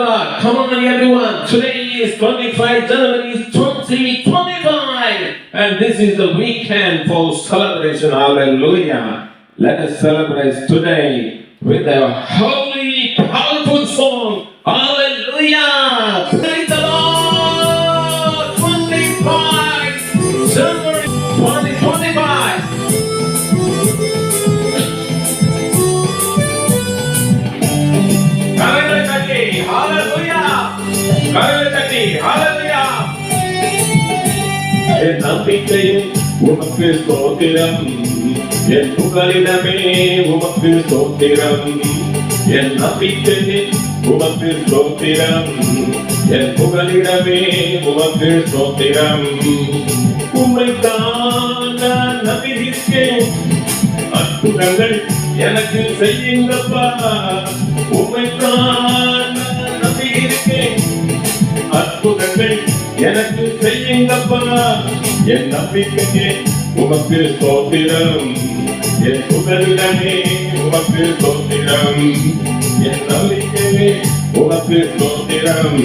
Lord. Come on, everyone. Today is 25 January 2025. And this is the weekend for celebration. Hallelujah. Let us celebrate today with a holy, powerful song. Hallelujah. Praise the Lord. 25 January 2025. என் நம்பிக்கையும் உமக்கு ஸ்தோத்திரம், என் புகலிடமே உமக்கு ஸ்தோத்திரம். என் நம்பிக்கையும் உமக்கு ஸ்தோத்திரம், என் புகலிடமே உமக்கு ஸ்தோத்திரம். உம்மைத்தான் நான் நம்பியிருக்கேன், அற்புதங்கள் எனக்கு செய்யுங்கப்பா. உம்மைத்தான் நான் நம்பியிருக்கேன், அற்புதங்கள் எனக்கு செய்யுங்கப்பா. என் நம்பிக்கையே உமக்கு ஸ்தோத்திரம், என் புகலிடமே உமக்கு ஸ்தோத்திரம். என் நம்பிக்கையே உமக்கு ஸ்தோத்திரம்,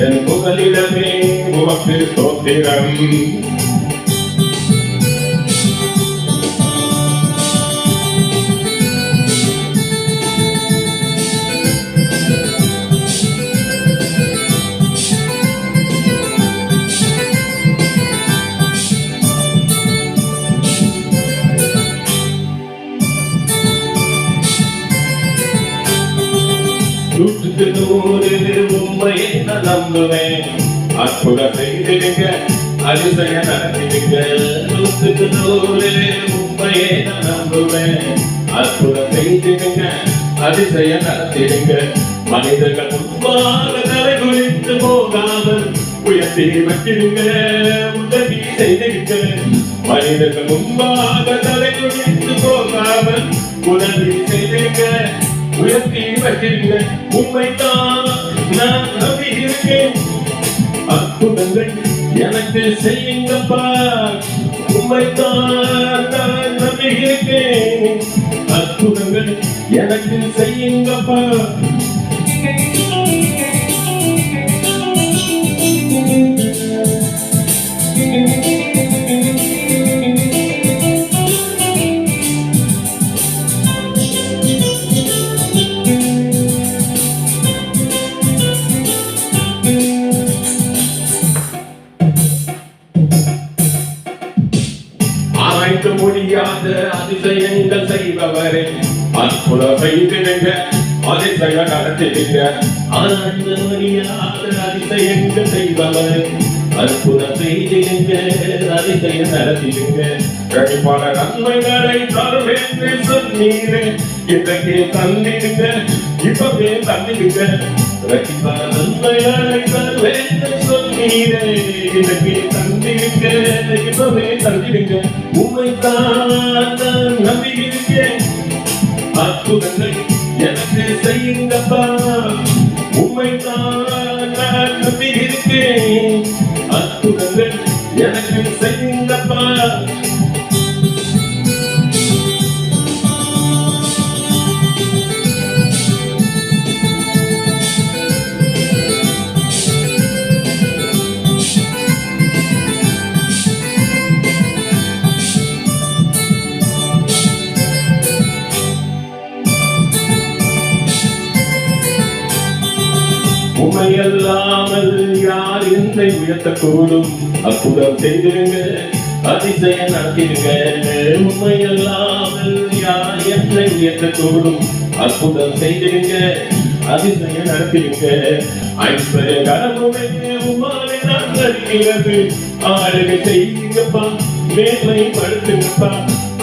என் புகலிடமே உமக்கு ஸ்தோத்திரம். நூற்றுக்கு நூறு உண்மையை நான் நம்புவேன், அற்புதம் செய்திருங்க, அதிசயம் நடத்திடுங்க. நூற்றுக்கு நூறு உண்மையை நான் நம்புவேன், அற்புதம் செய்திருங்க, அதிசயம் நடத்திடுங்க. மனிதர்கள் முன்பாக தலை குனிந்து போகாமல் உயர்த்தி வைத்திருங்க, உதவி செய்திருங்க. மனிதர்கள் முன்பாக தலை குனிந்து போகாமல் உதவி செய்திருங்க, உயர்த்தி வைத்திருங்க. உம்மைத்தான் நான் நம்பியிருக்கேன், அற்புதங்கள் எனக்கு செய்யுங்கப்பா. உம்மைத்தான் நான் நம்பியிருக்கேன், அற்புதங்கள் எனக்கு செய்யுங்கப்பா. முடியாத அதிசயங்கள் செய்பவரே, அற்புதம் செய்திடுங்க, அதிசயம் நடத்திடுங்க. ஆராய்ந்து முடியாத அதிசயங்கள் செய்பவரே, அற்புதம் செய்திடுங்க, அதிசயம் நடத்திடுங்க. கண்டிப்பான நன்மைகளை தருவேன் சொன்னீரே, இன்றைக்கு தந்திடுங்க, இப்பவே தந்திடுங்க. கண்டிப்பான நன்மைகளை தருவேன் சொன்னீரே, இன்றைக்கு தந்திடுங்க, இப்பவே தந்திடுங்க. உம்மைத்தான் நான் நம்பியிருக்கேன், அற்புதங்கள் எனக்கு செய்யுங்கப்பா. உம்மைத்தான் நான் நம்பியிருக்கேன், அற்புதங்கள் எனக்கு செய்யுங்கப்பா. உம்மையல்லாமல் யார் என்னை உயர்த்தக்கூடும், அற்புதம் செய்திருங்க, அதிசயம் நடத்திடுங்க. உம்மையல்லாமல் யார் என்னை உயர்த்தக்கூடும், அற்புதம் செய்திருங்க, அதிசயம் நடத்திடுங்க. ஐஸ்வர்ய கரமுமே உம்மாலே நான் வருகிறது, ஆளுகை செய்யுங்கப்பா, மேன்மைப்படுத்துங்கப்பா.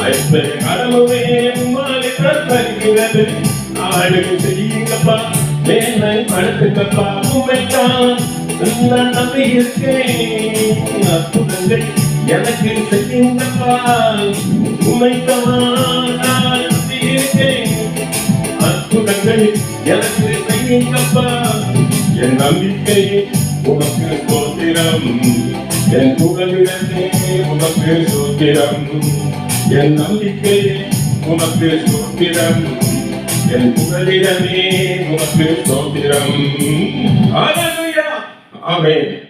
ஐஸ்வர்ய கரமுமே உம்மாலே நான் வருகிறது, ஆளுகை செய்யுங்கப்பா, மேன்மைப்படுத்துங்கப்பா. உம்மைத்தான் நான் நம்பியிருக்கேன், அற்புதங்கள் எனக்கு செய்யுங்கப்பா. உம்மைத்தான் நான் நம்பியிருக்கேன், அற்புதங்கள் எனக்கு செய்யுங்கப்பா. என் நம்பிக்கை உமக்கு ஸ்தோத்திரம், என் புகலிடமே உமக்கு ஸ்தோத்திரம். என் நம்பிக்கை உமக்கு ஸ்தோத்திரம், என் புகலிடமே உமக்கு ஸ்தோத்திரம். ஹல்லேலூயா. ஆமென்.